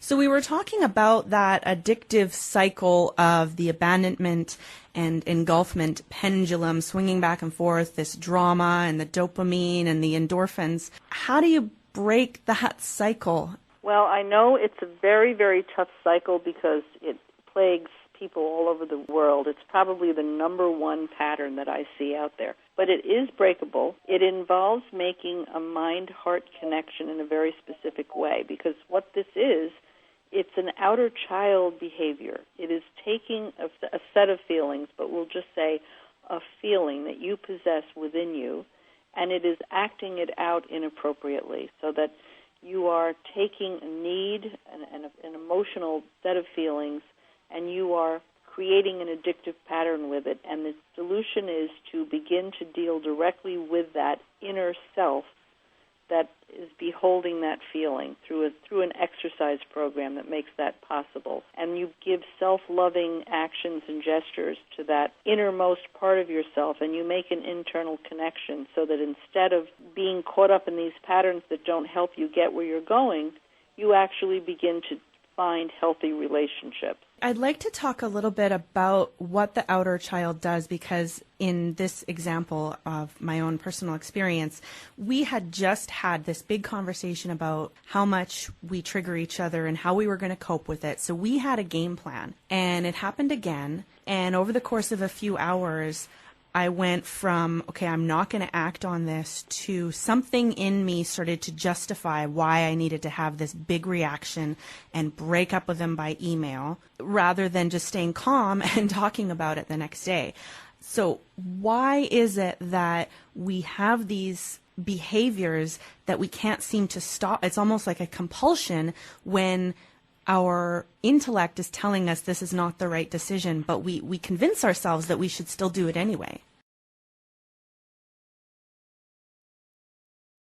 So we were talking about that addictive cycle of the abandonment and engulfment pendulum swinging back and forth, this drama and the dopamine and the endorphins. How do you break that cycle? Well, I know it's a very, very tough cycle because it plagues people all over the world. It's probably the number one pattern that I see out there. But it is breakable. It involves making a mind-heart connection in a very specific way, because what this is, it's an outer child behavior. It is taking a set of feelings, but we'll just say a feeling that you possess within you, and it is acting it out inappropriately, so that you are taking a need, an emotional set of feelings, and you are creating an addictive pattern with it. And the solution is to begin to deal directly with that inner self that is beholding that feeling through an exercise program that makes that possible. And you give self-loving actions and gestures to that innermost part of yourself, and you make an internal connection so that instead of being caught up in these patterns that don't help you get where you're going, you actually begin to find healthy relationships. I'd like to talk a little bit about what the outer child does, because in this example of my own personal experience, we had just had this big conversation about how much we trigger each other and how we were going to cope with it. So we had a game plan, and it happened again. And over the course of a few hours, I went from, okay, I'm not going to act on this, to something in me started to justify why I needed to have this big reaction and break up with them by email, rather than just staying calm and talking about it the next day. So why is it that we have these behaviors that we can't seem to stop? It's almost like a compulsion when our intellect is telling us this is not the right decision, but we convince ourselves that we should still do it anyway.